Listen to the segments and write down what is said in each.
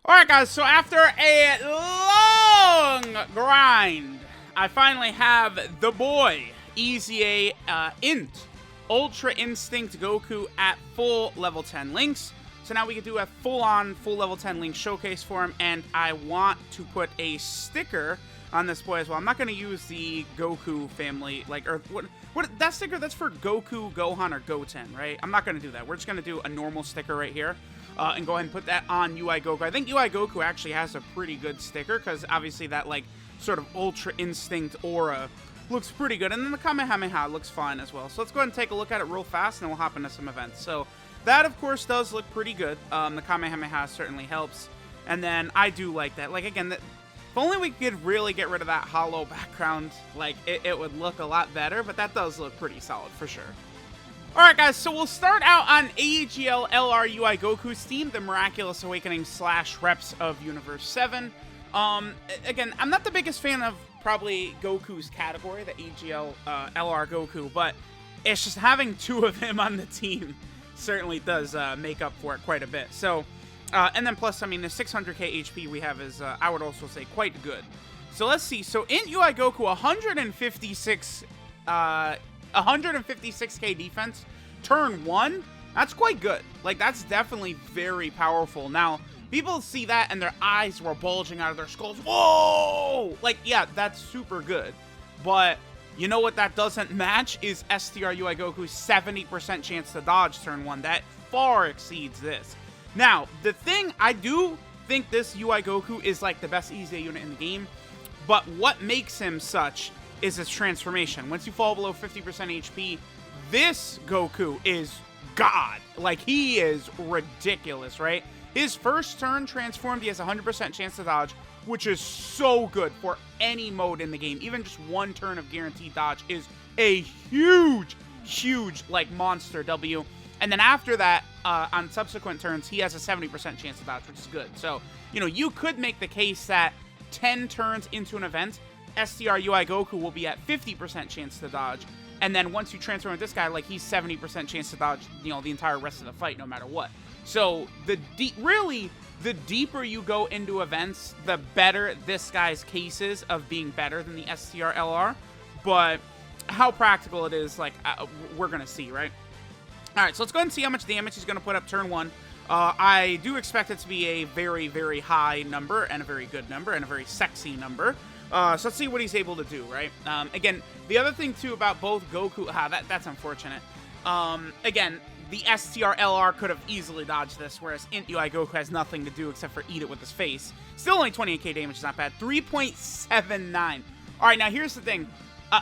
Alright guys, so after a long grind, I finally have the boy, EZA INT, Ultra Instinct Goku at full level 10 links. So now we can do a full-on, full level 10 link showcase for him, and I want to put a sticker on this boy as well. I'm not going to use the Goku family, or what that sticker, that's for Goku, Gohan, or Goten, right? I'm not going to do that. We're just going to do a normal sticker right here. And go ahead and put that on UI Goku. I think UI Goku actually has a pretty good sticker, because obviously that, sort of Ultra Instinct aura looks pretty good. And then the Kamehameha looks fine as well. So let's go ahead and take a look at it real fast, and then we'll hop into some events. So that, of course, does look pretty good. The Kamehameha certainly helps. And then I do like that. Again, if only we could really get rid of that hollow background, it would look a lot better. But that does look pretty solid for sure. Alright guys, so we'll start out on AEGL LR UI Goku's team, the Miraculous Awakening / Reps of Universe 7. Again, I'm not the biggest fan of probably Goku's category, the AEGL LR Goku, but it's just having two of him on the team certainly does make up for it quite a bit. So, and then plus, I mean, the 600k HP we have is, I would also say, quite good. So let's see, so in UI Goku, 156k defense, turn 1, that's quite good. That's definitely very powerful. Now, people see that and their eyes were bulging out of their skulls. Whoa! Yeah, that's super good. But you know what that doesn't match is STR UI Goku's 70% chance to dodge turn 1. That far exceeds this. Now, the thing, I do think this UI Goku is the best EZA unit in the game, but what makes him such is his transformation. Once you fall below 50% HP, this Goku is God. He is ridiculous, right? His first turn transformed, he has 100% chance to dodge, which is so good for any mode in the game. Even just one turn of guaranteed dodge is a huge, monster W. And then after that, on subsequent turns, he has a 70% chance to dodge, which is good. So, you could make the case that 10 turns into an event, STR UI Goku will be at 50% chance to dodge, and then once you transform with this guy, he's 70% chance to dodge, the entire rest of the fight, no matter what. So the deeper you go into events, the better this guy's case is of being better than the STR LR. But how practical it is, we're gonna see, right? All right, so let's go ahead and see how much damage he's gonna put up turn 1. I do expect it to be a very, very high number, and a very good number, and a very sexy number. So let's see what he's able to do, right? Again, the other thing, too, about both Goku... that's unfortunate. Again, the STR LR could have easily dodged this, whereas INT UI Goku has nothing to do except for eat it with his face. Still only 28k damage is not bad. 3.79. All right, now here's the thing.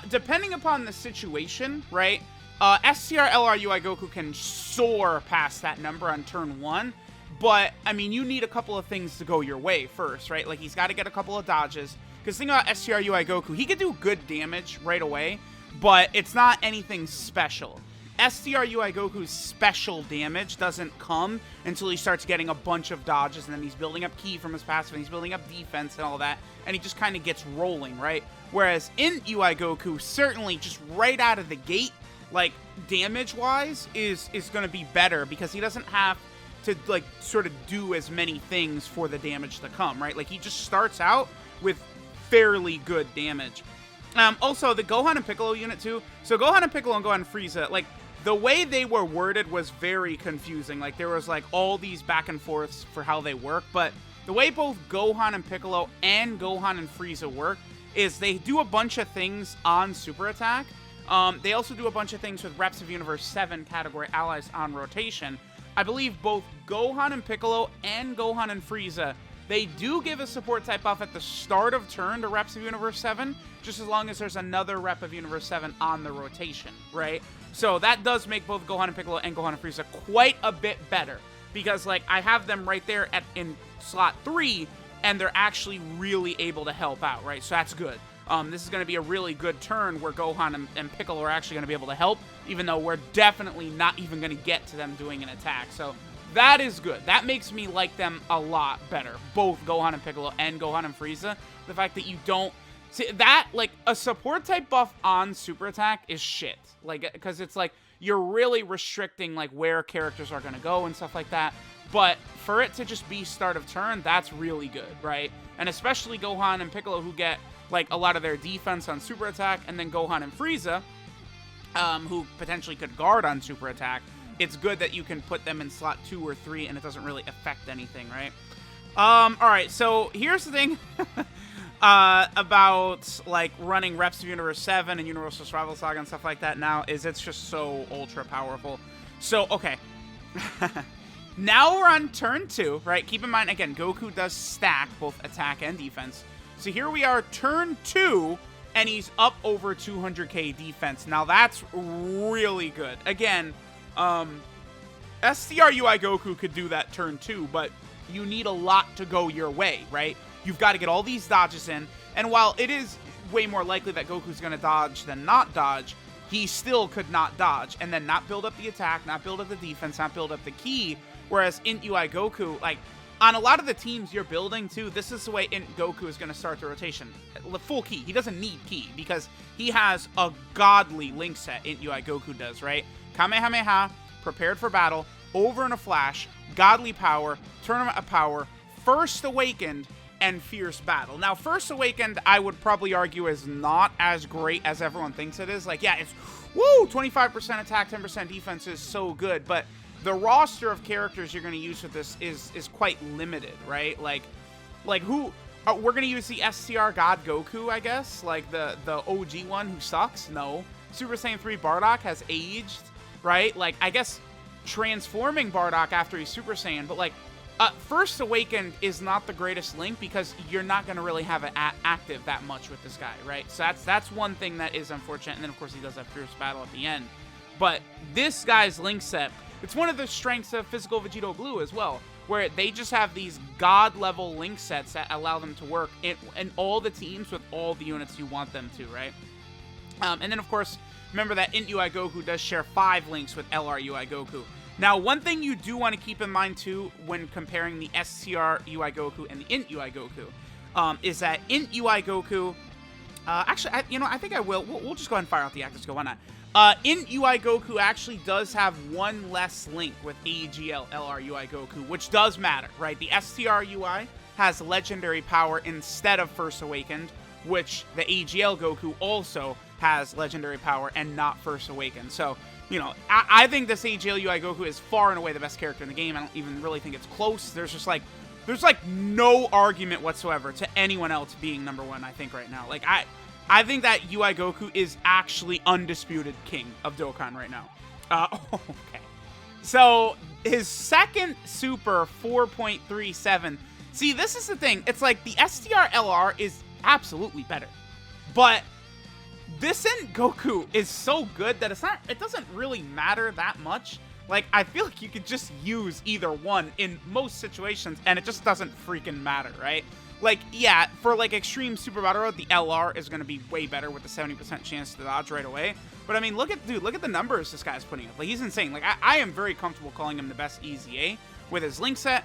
Depending upon the situation, right, STR LR UI Goku can soar past that number on turn 1. But, I mean, you need a couple of things to go your way first, right? He's got to get a couple of dodges. Because think about STR UI Goku, he could do good damage right away, but it's not anything special. STR UI Goku's special damage doesn't come until he starts getting a bunch of dodges, and then he's building up ki from his passive, and he's building up defense and all that, and he just kind of gets rolling, right? Whereas INT UI Goku, certainly just right out of the gate, damage-wise, is going to be better, because he doesn't have to, sort of do as many things for the damage to come, right? He just starts out with fairly good damage. Also, the Gohan and Piccolo unit, too. So, Gohan and Piccolo and Gohan and Frieza, the way they were worded was very confusing. There was, all these back and forths for how they work. But the way both Gohan and Piccolo and Gohan and Frieza work is they do a bunch of things on Super Attack. They also do a bunch of things with Reps of Universe 7 category allies on rotation. I believe both Gohan and Piccolo and Gohan and Frieza, they do give a support type buff at the start of turn to Reps of Universe 7, just as long as there's another Rep of Universe 7 on the rotation, right? So that does make both Gohan and Piccolo and Gohan and Frieza quite a bit better, because, I have them right there in slot 3, and they're actually really able to help out, right? So that's good. This is going to be a really good turn where Gohan and Piccolo are actually going to be able to help, even though we're definitely not even going to get to them doing an attack. So that is good. That makes me like them a lot better. Both Gohan and Piccolo and Gohan and Frieza. The fact that you don't... See, that, a support type buff on Super Attack is shit. Because it's you're really restricting, where characters are going to go and stuff like that. but for it to just be start of turn, that's really good, right? And especially Gohan and Piccolo, who get like a lot of their defense on super attack, and then Gohan and Frieza, who potentially could guard on super attack. It's good that you can put them in slot 2 or 3 and it doesn't really affect anything, right? Alright, so here's the thing about like running Reps of Universe 7 and Universal Survival Saga and stuff like that now is it's just so ultra powerful. So, okay. Now we're on turn 2, right? Keep in mind, again, Goku does stack both attack and defense. So here we are, turn 2, and he's up over 200k defense. Now that's really good. Again, STR UI Goku could do that turn 2, but you need a lot to go your way, right? You've got to get all these dodges in, and while it is way more likely that Goku's going to dodge than not dodge, he still could not dodge, and then not build up the attack, not build up the defense, not build up the ki, whereas Int UI Goku, like, on a lot of the teams you're building, too, this is the way Int Goku is going to start the rotation. Full ki. He doesn't need ki, because he has a godly link set, Int UI Goku does, right? Kamehameha, prepared for battle, over in a flash, godly power, tournament of power, first awakened, and fierce battle. Now, first awakened, I would probably argue is not as great as everyone thinks it is. Like, yeah, it's, woo, 25% attack, 10% defense is so good, but the roster of characters you're going to use with this is quite limited, right? Like who, we're going to use the STR God Goku, I guess? Like, the OG one who sucks? No. Super Saiyan 3 Bardock has aged, right? Like, I guess transforming Bardock after he's Super Saiyan, but like, First Awakened is not the greatest link because you're not going to really have it active that much with this guy, right? So that's one thing that is unfortunate, and then of course he does have Fierce Battle at the end. But this guy's link set, it's one of the strengths of Physical Vegito Blue as well, where they just have these god-level link sets that allow them to work in all the teams with all the units you want them to, right? And then of course, remember that Int UI Goku does share 5 links with LR UI Goku. Now, one thing you do want to keep in mind, too, when comparing the STR UI Goku and the Int UI Goku, is that Int UI Goku... actually, I think I will. We'll just go ahead and fire out the actors. Go, why not? Int UI Goku actually does have one less link with AGL LR UI Goku, which does matter, right? The STR UI has legendary power instead of First Awakened, which the AGL Goku also has legendary power and not First Awakened. So... you know, I think this AGL UI Goku is far and away the best character in the game. I don't even really think it's close. There's no argument whatsoever to anyone else being number 1, I think, right now. Like, I think that UI Goku is actually undisputed king of Dokkan right now. Okay. So, his second super, 4.37. See, this is the thing. It's like, the STR LR is absolutely better. But... this Int Goku is so good that it doesn't really matter that much. Like, I feel like you could just use either one in most situations, and it just doesn't freaking matter, right? Like, yeah, for, like, Extreme Super Battle Road, the LR is going to be way better with the 70% chance to dodge right away. But, I mean, look at the numbers this guy's putting up. Like, he's insane. Like, I am very comfortable calling him the best EZA with his link set.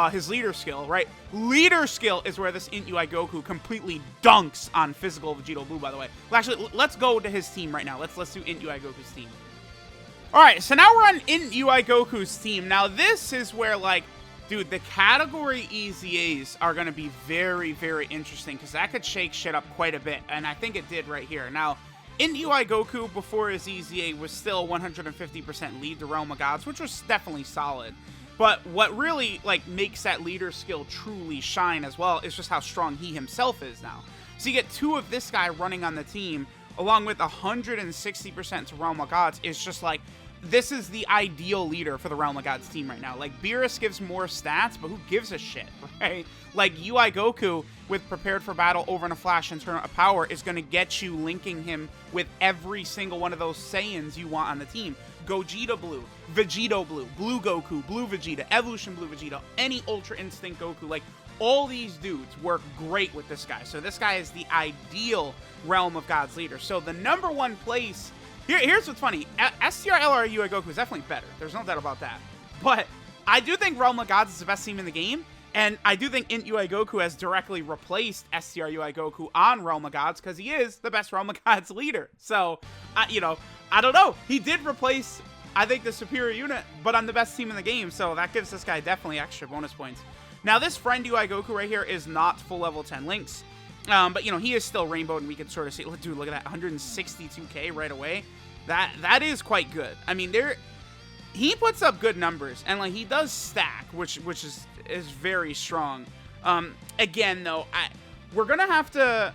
His leader skill, right? Leader skill is where this Int UI Goku completely dunks on Physical Vegito Blue, by the way. Well, actually, let's go to his team right now. Let's do Int UI Goku's team. Alright, so now we're on Int UI Goku's team. Now, this is where, like, dude, the category EZAs are going to be very, very interesting, because that could shake shit up quite a bit, and I think it did right here. Now, Int UI Goku, before his EZA, was still 150% lead to Realm of Gods, which was definitely solid. But what really, like, makes that leader skill truly shine as well is just how strong he himself is now. So you get 2 of this guy running on the team, along with 160% to Realm of Gods. Is just like, this is the ideal leader for the Realm of Gods team right now. Like, Beerus gives more stats, but who gives a shit, right? Like, UI Goku, with Prepared for Battle, Over in a Flash, and Tournament of Power, is going to get you linking him with every single one of those Saiyans you want on the team. Gogeta Blue, Vegito Blue, Blue Goku, Blue Vegeta, Evolution Blue Vegeta, any Ultra Instinct Goku, like, all these dudes work great with this guy. So this guy is the ideal Realm of Gods leader. So the number 1 place, here's what's funny, STR LR UI Goku is definitely better. There's no doubt about that. But I do think Realm of Gods is the best team in the game, and I do think Int UI Goku has directly replaced STR UI Goku on Realm of Gods, because he is the best Realm of Gods leader. So, you know, I don't know. He did replace I think the superior unit, but I'm the best team in the game, so that gives this guy definitely extra bonus points. Now, this friend UI Goku right here is not full level 10 links, but, you know, he is still rainbowed, and we can sort of see, dude, look at that, 162k right away. That is quite good. I mean, he puts up good numbers, and, like, he does stack, which is very strong. Again, though, we're going to have to...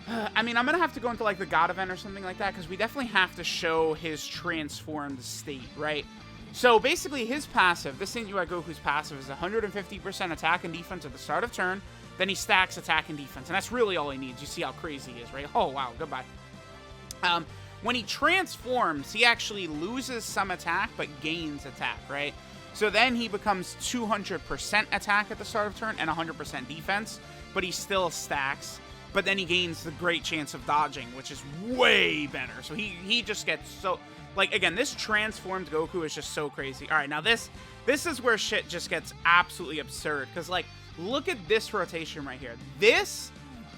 I mean, I'm going to have to go into, like, the God event or something like that, because we definitely have to show his transformed state, right? So, basically, his passive, this Int UI Goku's passive, is 150% attack and defense at the start of turn, then he stacks attack and defense, and that's really all he needs. You see how crazy he is, right? Oh, wow, goodbye. When he transforms, he actually loses some attack, but gains attack, right? So then he becomes 200% attack at the start of turn and 100% defense, but he still stacks. But then he gains the great chance of dodging, which is way better. So he just gets so... Like, again, this transformed Goku is just so crazy. All right, now this is where shit just gets absolutely absurd. Because, like, look at this rotation right here. This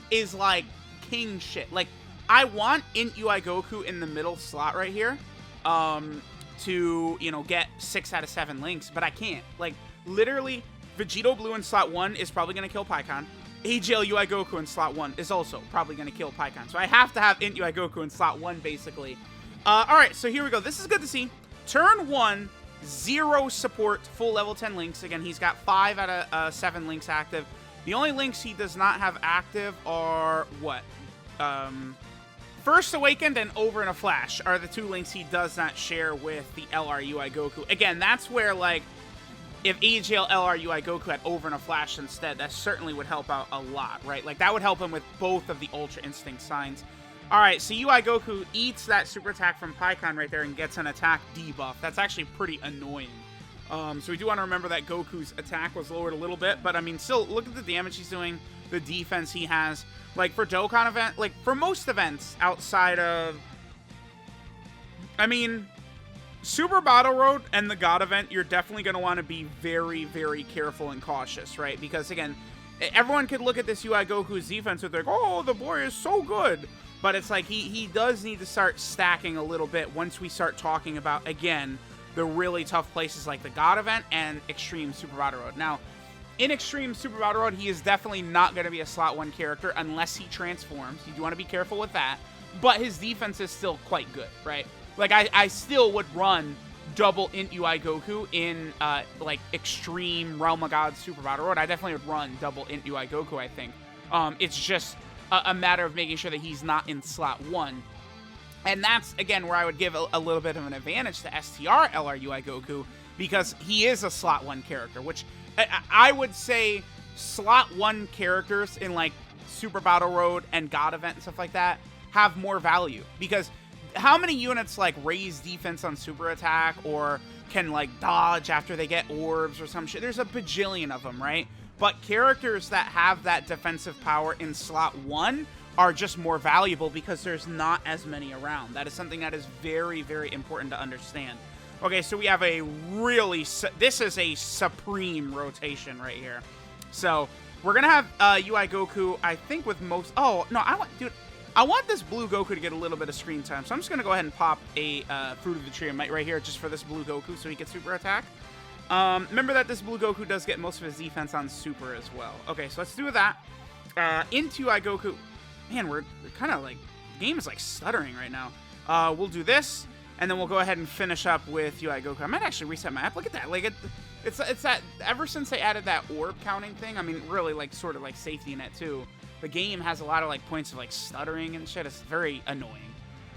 is, like, king shit. Like, I want Int UI Goku in the middle slot right here to, you know, get 6 out of 7 links. But I can't. Like, literally, Vegito Blue in slot 1 is probably going to kill Pikkon. AGL UI Goku in slot 1 is also probably going to kill Pikkon. So I have to have Int UI Goku in slot 1, basically. Alright, so here we go. This is good to see. Turn 1, 0 support, full level 10 links. Again, he's got 5 out of 7 links active. The only links he does not have active are, what? First Awakened and Over in a Flash are the 2 links he does not share with the LR UI Goku. Again, that's where, like, if AGL LR UI Goku had Over in a Flash instead, that certainly would help out a lot, right? Like, that would help him with both of the Ultra Instinct signs. Alright, so UI Goku eats that super attack from Pikkon right there and gets an attack debuff. That's actually pretty annoying. So we do want to remember that Goku's attack was lowered a little bit, but I mean, still, look at the damage he's doing, the defense he has. Like, for Dokkan event, like, for most events outside of... I mean... Super Battle Road and the God event, you're definitely going to want to be very, very careful and cautious, right? Because, again, everyone could look at this UI Goku's defense and think, oh, the boy is so good. But it's like he does need to start stacking a little bit once we start talking about, again, the really tough places like the God event and Extreme Super Battle Road. Now, in Extreme Super Battle Road, he is definitely not going to be a slot 1 character unless he transforms. You do want to be careful with that. But his defense is still quite good, right? Like, I still would run double Int UI Goku in, like, Extreme Realm of God Super Battle Road. I definitely would run double Int UI Goku, I think. It's just a matter of making sure that he's not in slot 1. And that's, again, where I would give a little bit of an advantage to STR LR UI Goku, because he is a slot 1 character, which I would say slot 1 characters in, like, Super Battle Road and God event and stuff like that have more value, because... How many units, like, raise defense on super attack or can, like, dodge after they get orbs or some shit? There's a bajillion of them, right? But characters that have that defensive power in slot 1 are just more valuable because there's not as many around. That is something that is very, very important to understand. Okay, so we have a really... This is a supreme rotation right here. So, we're going to have UI Goku, I think, with most... Oh, no, Dude... I want this blue Goku to get a little bit of screen time, so I'm just going to go ahead and pop a Fruit of the Tree of Might right here just for this blue Goku so he gets super attack. Remember that this blue Goku does get most of his defense on super as well. Okay, so let's do that. Into UI Goku. Man, we're kind of like... The game is like stuttering right now. We'll do this, and then we'll go ahead and finish up with UI Goku. I might actually reset my app. Look at that. Like, it's that... Ever since they added that orb counting thing, I mean, really, like, sort of like safety net too. The game has a lot of, like, points of, like, stuttering and shit. It's very annoying.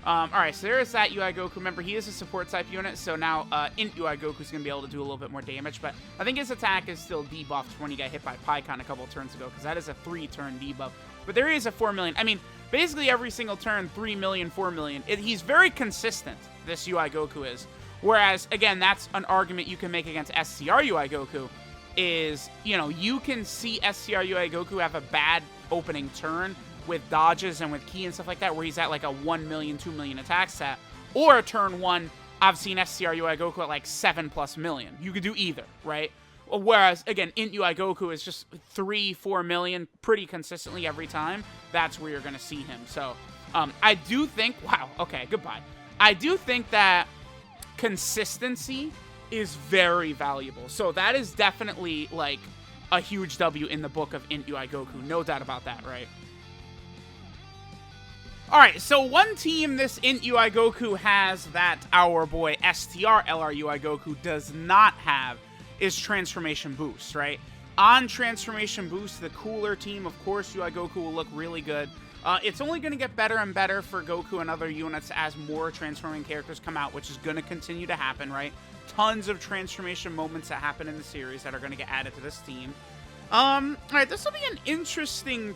Alright, so there is that UI Goku. Remember, he is a support type unit, so now Int UI Goku is going to be able to do a little bit more damage, but I think his attack is still debuffed when he got hit by Pikkon a couple of turns ago, because that is a 3-turn debuff. But there is a 4 million. I mean, basically every single turn, 3 million, 4 million. He's very consistent, this UI Goku is. Whereas, again, that's an argument you can make against SCR UI Goku, is, you know, you can see SCR UI Goku have a bad opening turn with dodges and with key and stuff like that, where he's at like a 1 million, 2 million attack stat. Or turn 1, I've seen SCR UI Goku at like 7+ million. You could do either, right? Whereas, again, Int UI Goku is just 3, 4 million pretty consistently every time. That's where you're going to see him. So, I do think... Wow, okay, goodbye. I do think that consistency is very valuable. So that is definitely, like, a huge W in the book of Int UI Goku. No doubt about that, right? Alright, so one team this Int UI Goku has that our boy STR LR UI Goku does not have is Transformation Boost, right? On Transformation Boost, the cooler team, of course, UI Goku will look really good. It's only going to get better and better for Goku and other units as more transforming characters come out, which is going to continue to happen, right? Tons of transformation moments that happen in the series that are going to get added to this team. Alright, this will be an interesting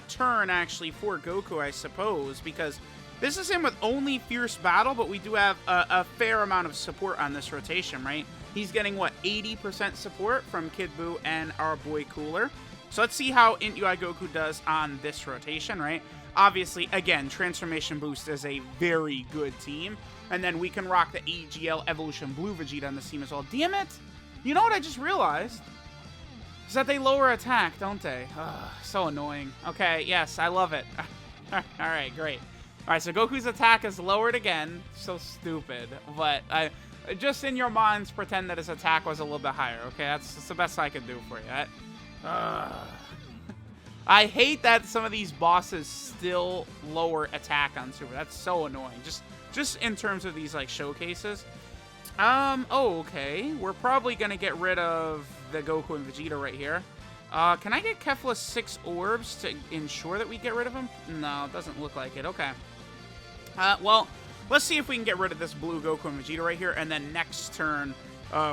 turn, actually, for Goku, I suppose, because this is him with only Fierce Battle, but we do have a fair amount of support on this rotation, right? He's getting, what, 80% support from Kid Buu and our boy Cooler. So let's see how Int UI Goku does on this rotation, right? Obviously, again, Transformation Boost is a very good team. And then we can rock the AGL Evolution Blue Vegeta on this team as well. Damn it! You know what I just realized? Is that they lower attack, don't they? Ugh, so annoying. Okay, yes, I love it. Alright, great. Alright, so Goku's attack is lowered again. So stupid. But just in your minds, pretend that his attack was a little bit higher, okay? That's the best I can do for you. I hate that some of these bosses still lower attack on Super. That's so annoying. Just in terms of these, like, showcases. Oh, okay. We're probably gonna get rid of the Goku and Vegeta right here. Can I get Kefla's 6 orbs to ensure that we get rid of him? No, it doesn't look like it. Okay. Well, let's see if we can get rid of this blue Goku and Vegeta right here, and then next turn,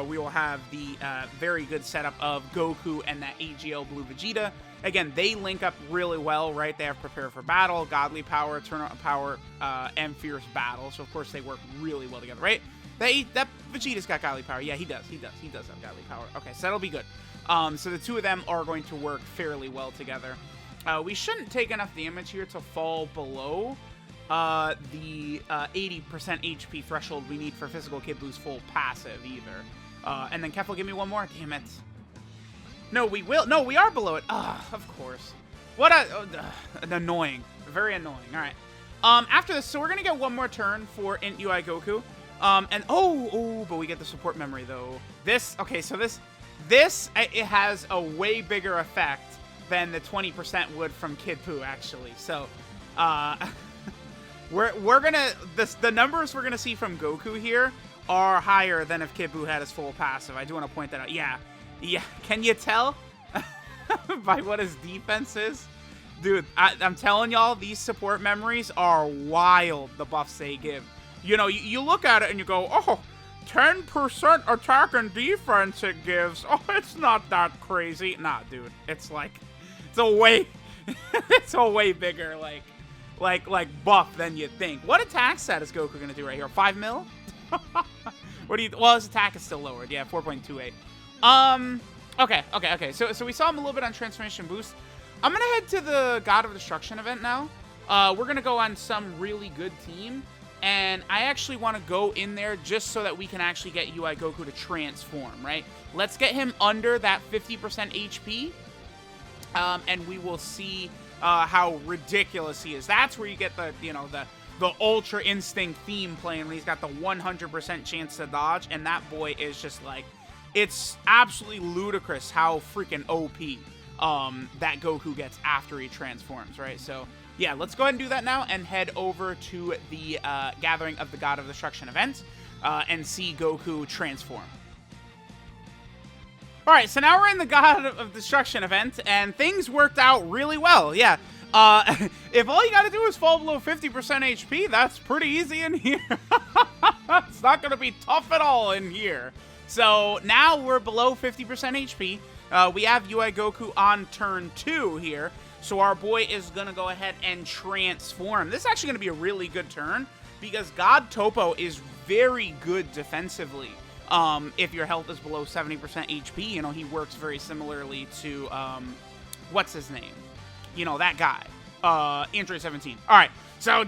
we will have the very good setup of Goku and that AGL blue Vegeta. Again, they link up really well, right? They have Prepare for Battle, Godly Power, Turn-On Power, and Fierce Battle. So, of course, they work really well together, right? That Vegeta's got Godly Power. Yeah, he does. He does have Godly Power. Okay, so that'll be good. So the two of them are going to work fairly well together. We shouldn't take enough damage here to fall below the 80% HP threshold we need for Physical Kid Buu's full passive either. And then Kefla, give me one more. Damn it. No, we will. No, we are below it. Of course. What annoying. Very annoying. All right. After this, so we're going to get one more turn for Int UI Goku. But we get the support memory, though. Okay, so this, it has a way bigger effect than the 20% would from Kid Buu, actually. So, we're gonna, the numbers we're gonna see from Goku here are higher than if Kid Buu had his full passive. I do want to point that out. Yeah. Can you tell by what his defense is? Dude, I'm telling y'all, these support memories are wild, the buffs they give. You know, you look at it and you go, oh, 10% attack and defense it gives. Oh, it's not that crazy. Nah, dude, it's like, it's a way, it's a way bigger, like buff than you think. What attack stat is Goku gonna do right here? 5 mil? What do you? Well, his attack is still lowered. Yeah, 4.28. Okay. So we saw him a little bit on Transformation Boost. I'm gonna head to the God of Destruction event now. We're gonna go on some really good team. And I actually want to go in there just so that we can actually get UI Goku to transform, right? Let's get him under that 50% HP, and we will see how ridiculous he is. That's where you get the, you know, the Ultra Instinct theme playing when he's got the 100% chance to dodge, and that boy is just like, it's absolutely ludicrous how freaking OP that Goku gets after he transforms, right? So yeah, let's go ahead and do that now and head over to the Gathering of the God of Destruction event and see Goku transform. All right, so now we're in the God of Destruction event, and things worked out really well. Yeah, if all you got to do is fall below 50% HP, that's pretty easy in here. It's not going to be tough at all in here. So now we're below 50% HP. We have UI Goku on turn 2 here. So our boy is going to go ahead and transform. This is actually going to be a really good turn because God Topo is very good defensively. If your health is below 70% HP, you know, he works very similarly to, what's his name? You know, that guy. Android 17. All right. So,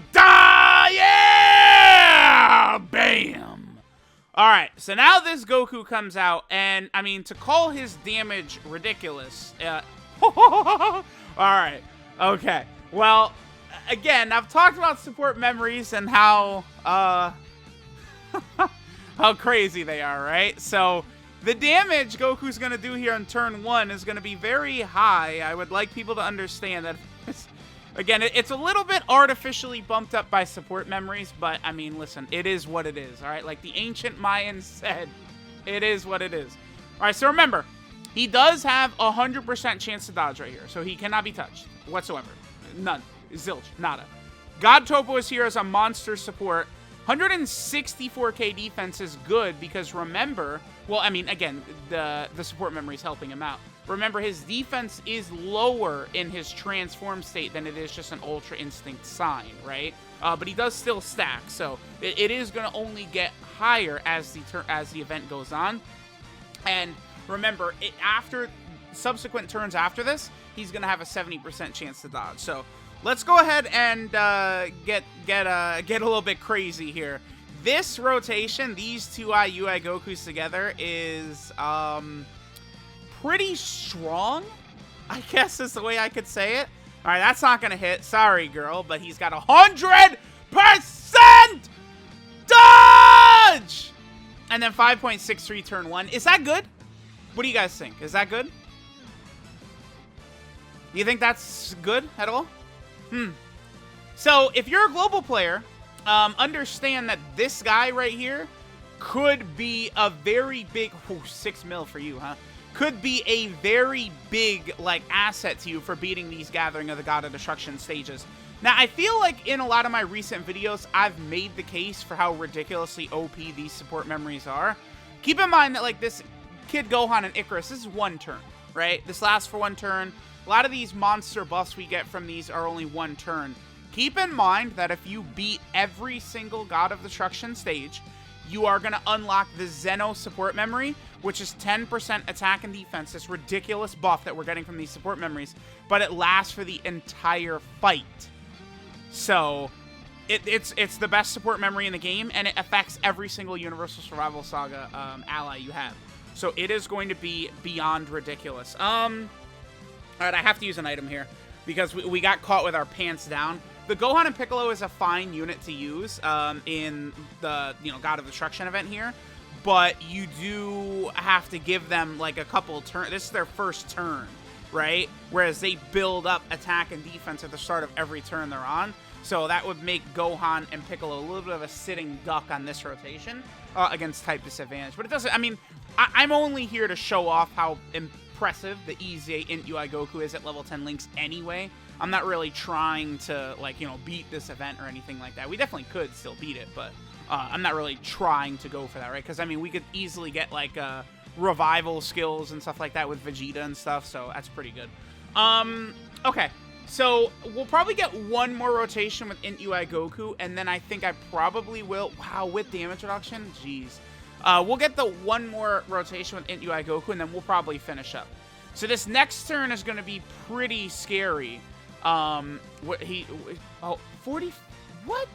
yeah! Bam! All right. So now this Goku comes out, and, I mean, to call his damage ridiculous, all right. Okay. Well, again, I've talked about support memories and how how crazy they are, right? So the damage Goku's going to do here on turn 1 is going to be very high. I would like people to understand that. Again, it's a little bit artificially bumped up by support memories, but, I mean, listen, it is what it is, all right? Like the ancient Mayans said, it is what it is. All right, so remember, he does have a 100% chance to dodge right here, so he cannot be touched whatsoever. None. Zilch. Nada. God Topo is here as a monster support. 164k defense is good because remember, well, I mean, again, the support memory is helping him out. Remember, his defense is lower in his transform state than it is just an Ultra Instinct sign, right? But he does still stack, so it is going to only get higher as the event goes on. And remember, after subsequent turns after this, he's going to have a 70% chance to dodge. So let's go ahead and get a little bit crazy here. This rotation, these two UI Gokus together, is pretty strong, I guess is the way I could say it. All right, that's not going to hit. Sorry, girl, but he's got 100% dodge! And then 5.63 turn 1. Is that good? What do you guys think? Is that good? Do you think that's good at all? So, if you're a global player, understand that this guy right here could be a very big... 6 mil for you, huh? Could be a very big, like, asset to you for beating these Gathering of the God of Destruction stages. Now, I feel like in a lot of my recent videos, I've made the case for how ridiculously OP these support memories are. Keep in mind that, like, this Kid Gohan and Icarus, this is 1 turn, right? This lasts for 1 turn. A lot of these monster buffs we get from these are only 1 turn. Keep in mind that if you beat every single God of Destruction stage, you are going to unlock the Zeno support memory, which is 10% attack and defense, this ridiculous buff that we're getting from these support memories, but it lasts for the entire fight. So, it's the best support memory in the game, and it affects every single Universal Survival Saga ally you have. So, it is going to be beyond ridiculous. Alright, I have to use an item here, because we got caught with our pants down. The Gohan and Piccolo is a fine unit to use in the God of Destruction event here, but you do have to give them like a couple turns. This is their first turn, right? Whereas they build up attack and defense at the start of every turn they're on. So that would make Gohan and Piccolo a little bit of a sitting duck on this rotation against type disadvantage. But it doesn't, I mean, I'm only here to show off how impressive the EZA INT UI Goku is at level 10 links anyway. I'm not really trying to, like, beat this event or anything like that. We definitely could still beat it, but I'm not really trying to go for that, right? Because, I mean, we could easily get, like, revival skills and stuff like that with Vegeta and stuff, so that's pretty good. Okay, so we'll probably get 1 more rotation with INT UI Goku, and then I think I probably will... Wow, with damage reduction? Jeez. We'll get the 1 more rotation with INT UI Goku, and then we'll probably finish up. So this next turn is going to be pretty scary. 40... What?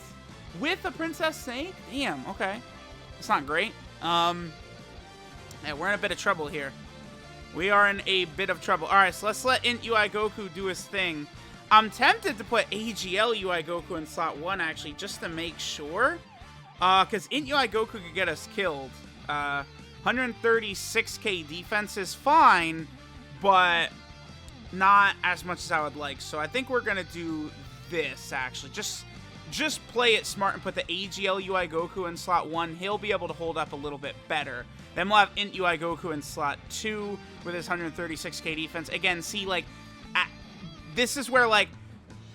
With a Princess Snake? Damn, okay. That's not great. Yeah, we're in a bit of trouble here. We are in a bit of trouble. Alright, so let's let INT UI Goku do his thing. I'm tempted to put AGL UI Goku in slot 1, actually, just to make sure. Because INT UI Goku could get us killed. 136k defense is fine, but not as much as I would like. So I think we're going to do this, actually. Just play it smart and put the AGL UI Goku in slot 1. He'll be able to hold up a little bit better. Then we'll have INT UI Goku in slot 2 with his 136k defense. Again, see, like, this is where, like,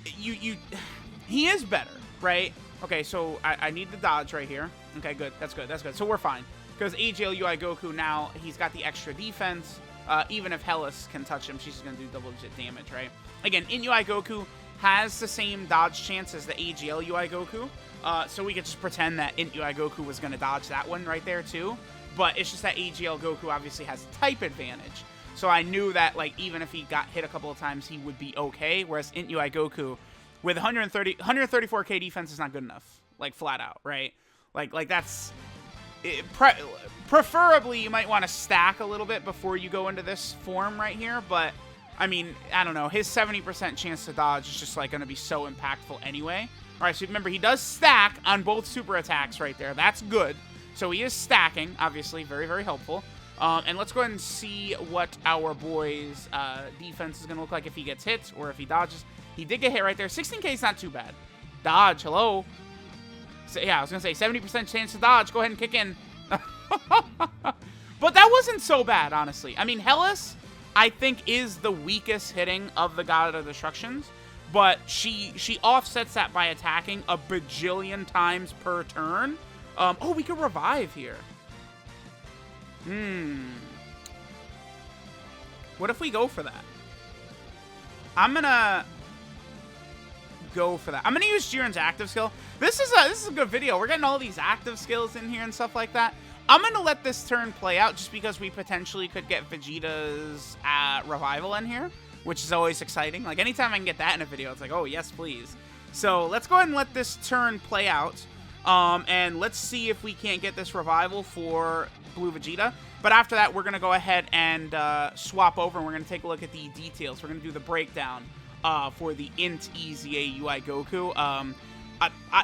he is better, right? Okay, so I need the dodge right here. Okay, good. That's good. That's good. So we're fine. Because AGL UI Goku now, he's got the extra defense. Even if Hellas can touch him, she's going to do double-digit damage, right? Again, INT UI Goku has the same dodge chance as the AGL UI Goku. So we could just pretend that INT UI Goku was going to dodge that one right there, too. But it's just that AGL Goku obviously has type advantage. So I knew that, like, even if he got hit a couple of times, he would be okay. Whereas INT UI Goku, with 134k defense is not good enough. Like, flat out, right? Like that's... preferably, you might want to stack a little bit before you go into this form right here. But, I mean, I don't know. His 70% chance to dodge is just, like, going to be so impactful anyway. All right, so remember, he does stack on both super attacks right there. That's good. So he is stacking, obviously, very, very helpful. And let's go ahead and see what our boy's defense is going to look like if he gets hit or if he dodges. He did get hit right there. 16k is not too bad. Dodge, hello. So, yeah, I was going to say 70% chance to dodge. Go ahead and kick in. But that wasn't so bad, honestly. I mean, Hellas, I think, is the weakest hitting of the God of Destructions. But she offsets that by attacking a bajillion times per turn. Oh, we could revive here. What if we go for that? I'm gonna go for that. I'm gonna use Jiren's active skill. This is a good video. We're getting all these active skills in here and stuff like that. I'm gonna let this turn play out just because we potentially could get Vegeta's revival in here, which is always exciting. Like, anytime I can get that in a video, it's like, oh, yes, please. So let's go ahead and let this turn play out. And let's see if we can't get this revival for Blue Vegeta. But after that, we're going to go ahead and swap over, and we're going to take a look at the details. We're going to do the breakdown for the INT EZA UI Goku.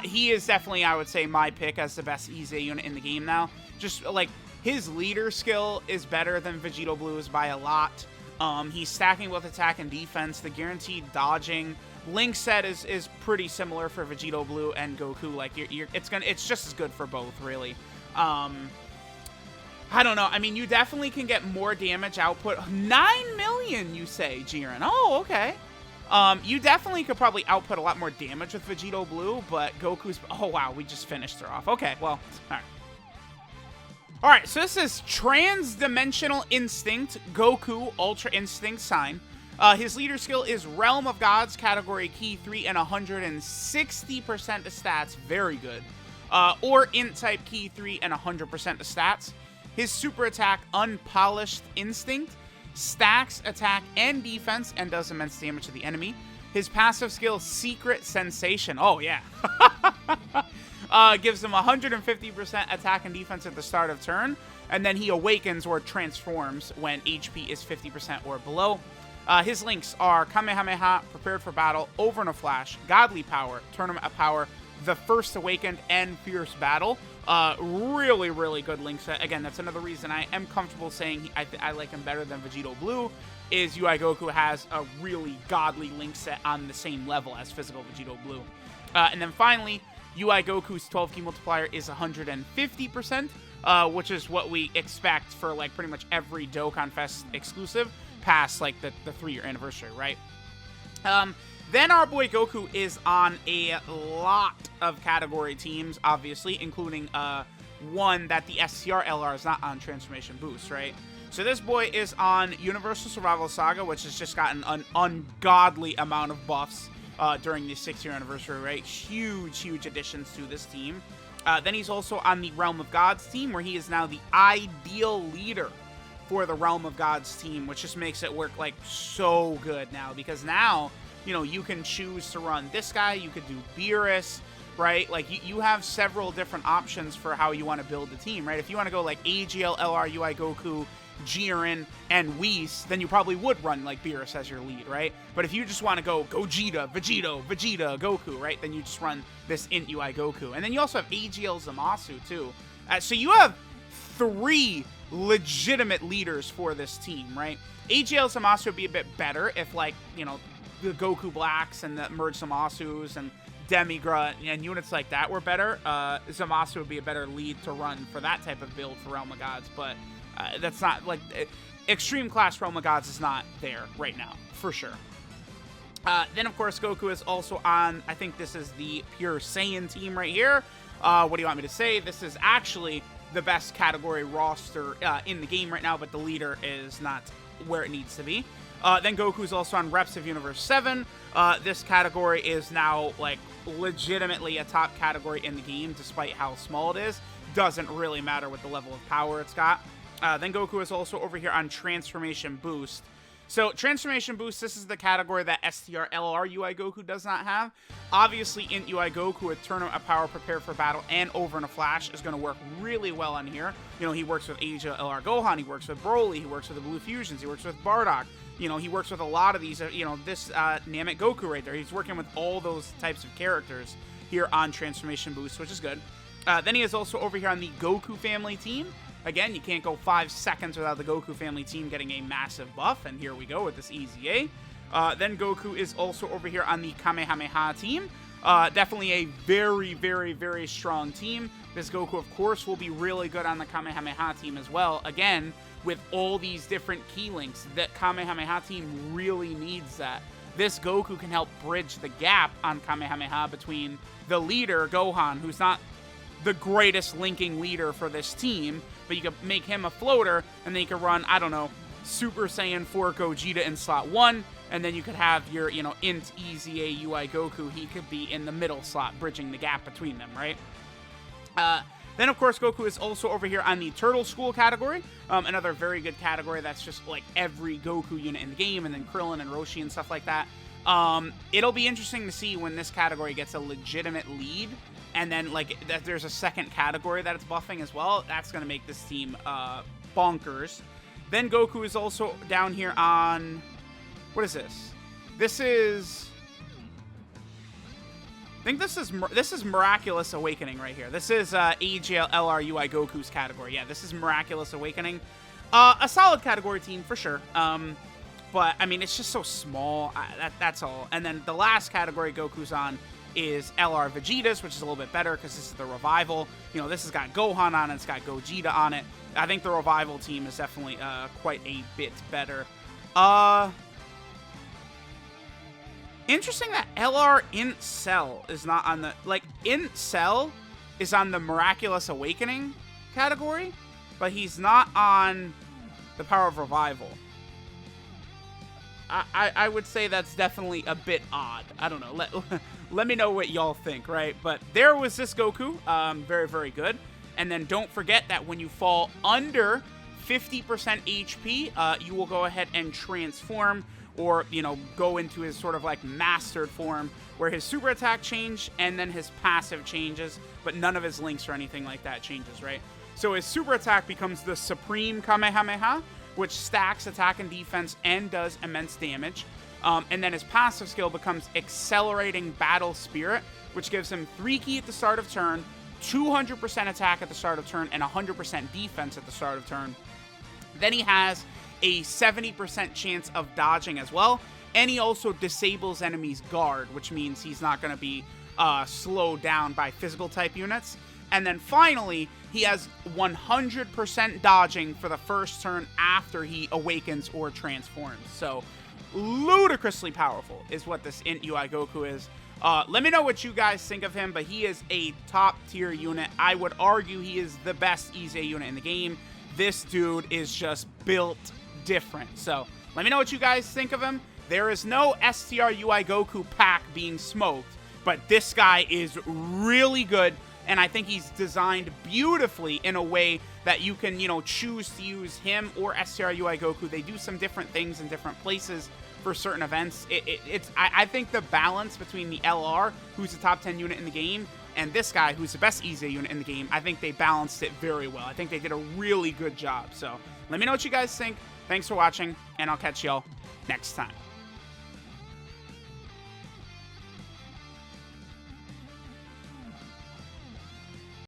He is definitely, I would say, my pick as the best EZA unit in the game now. Just, like, his leader skill is better than Vegito Blue's by a lot. He's stacking both attack and defense. The guaranteed dodging link set is pretty similar for Vegito Blue and Goku. Like, it's just as good for both, really. I don't know. I mean, you definitely can get more damage output. 9 million, you say, Jiren. Oh, okay. You definitely could probably output a lot more damage with Vegito Blue, but Goku's... Oh, wow, we just finished her off. Okay, well, all right. All right, so this is Trans-Dimensional Instinct, Goku, Ultra Instinct Sign. His leader skill is Realm of Gods, category Key 3, and 160% of stats. Very good. Or Int type Key 3 and 100% of stats. His super attack, Unpolished Instinct, stacks attack and defense and does immense damage to the enemy. His passive skill, Secret Sensation. Oh, yeah. Gives him 150% attack and defense at the start of turn. And then he awakens or transforms when HP is 50% or below. His links are Kamehameha, Prepared for Battle, Over in a Flash, Godly Power, Tournament of Power, The First Awakened, and Fierce Battle. Really, really good link set. Again, that's another reason I am comfortable saying I like him better than Vegito Blue, is UI Goku has a really godly link set on the same level as physical Vegito Blue. And then finally, UI Goku's 12 key multiplier is 150%, which is what we expect for, like, pretty much every Dokkan Fest exclusive past, like, the 3-year anniversary, right? Then our boy Goku is on a lot of category teams, obviously, including one that the STR LR is not on, Transformation Boost, right? So this boy is on Universal Survival Saga, which has just gotten an ungodly amount of buffs during the 6-year anniversary, right? Huge, huge additions to this team. Then he's also on the Realm of Gods team, where he is now the ideal leader for the Realm of Gods team, which just makes it work, like, so good now, because now, you know, you can choose to run this guy, you could do Beerus, right? Like, you have several different options for how you want to build the team, right? If you want to go, like, AGL, LR, UI Goku, Jiren, and Whis, then you probably would run, like, Beerus as your lead, right? But if you just want to go Gogeta, Vegeta, Goku, right? Then you just run this INT UI Goku. And then you also have AGL Zamasu, too. So you have 3 legitimate leaders for this team, right? AGL Zamasu would be a bit better if, like, you know, the Goku Blacks and the Merge Zamasus and Demigra and units like that were better. Zamasu would be a better lead to run for that type of build for Realm of Gods, but that's not, like, Extreme Class Realm of Gods is not there right now, for sure. Then, of course, Goku is also on, I think this is the Pure Saiyan team right here. What do you want me to say? This is actually the best category roster in the game right now, but the leader is not where it needs to be. Then Goku's also on Reps of Universe 7. This category is now, like, legitimately a top category in the game, despite how small it is. Doesn't really matter what the level of power it's got. Then Goku is also over here on Transformation Boost. So, Transformation Boost, this is the category that STR LR UI Goku does not have. Obviously, in UI Goku, with Tournament of Power, Prepared for Battle, and Over in a Flash is going to work really well on here. You know, he works with Asia LR Gohan, he works with Broly, he works with the Blue Fusions, he works with Bardock. You know, he works with a lot of these, you know, this Namek Goku right there. He's working with all those types of characters here on Transformation Boost, which is good. Then he is also over here on the Goku family team. Again, you can't go 5 seconds without the Goku family team getting a massive buff, and here we go with this EZA. Then Goku is also over here on the Kamehameha team. Definitely a very, very, very strong team. This Goku, of course, will be really good on the Kamehameha team as well. Again, with all these different key links, that Kamehameha team really needs that. This Goku can help bridge the gap on Kamehameha between the leader, Gohan, who's not the greatest linking leader for this team, but you could make him a floater, and then you could run, I don't know, Super Saiyan 4 Gogeta in slot 1, and then you could have your, INT EZA UI Goku. He could be in the middle slot, bridging the gap between them, right? Then, of course, Goku is also over here on the Turtle School category. Another very good category that's just like every Goku unit in the game, and then Krillin and Roshi and stuff like that. It'll be interesting to see when this category gets a legitimate lead, and then like there's a second category that it's buffing as well. That's going to make this team bonkers. Then Goku is also down here on... What is this? This is... I think this is Miraculous Awakening right here. This is AJL UI Goku's category. Yeah, this is Miraculous Awakening. A solid category team for sure. But, I mean, it's just so small. That's all. And then the last category Goku's on is LR Vegeta's, which is a little bit better because this is the Revival. This has got Gohan on it. It's got Gogeta on it. I think the Revival team is definitely quite a bit better. Interesting that LR INT Cell is not on the... Like, INT Cell is on the Miraculous Awakening category, but he's not on the Power of Revival. I would say that's definitely a bit odd. I don't know. Let me know what y'all think, right? But there was this Goku. Very, very good. And then don't forget that when you fall under 50% HP, you will go ahead and transform, or, go into his sort of like mastered form, where his super attack change and then his passive changes, but none of his links or anything like that changes, right? So his super attack becomes the Supreme Kamehameha, which stacks attack and defense and does immense damage. And then his passive skill becomes Accelerating Battle Spirit, which gives him 3 ki at the start of turn, 200% attack at the start of turn, and 100% defense at the start of turn. Then he has a 70% chance of dodging as well, and he also disables enemies' guard, which means he's not going to be slowed down by physical type units. And then finally, he has 100% dodging for the first turn after he awakens or transforms. So, ludicrously powerful is what this INT UI Goku is. Let me know what you guys think of him, but he is a top tier unit. I would argue he is the best EZA unit in the game. This dude is just built different. So, let me know what you guys think of him. There is no STR UI Goku pack being smoked, but this guy is really good. And I think he's designed beautifully in a way that you can, choose to use him or STR UI Goku. They do some different things in different places for certain events. I think the balance between the LR, who's the top 10 unit in the game, and this guy, who's the best EZA unit in the game, I think they balanced it very well. I think they did a really good job. So let me know what you guys think. Thanks for watching, and I'll catch y'all next time.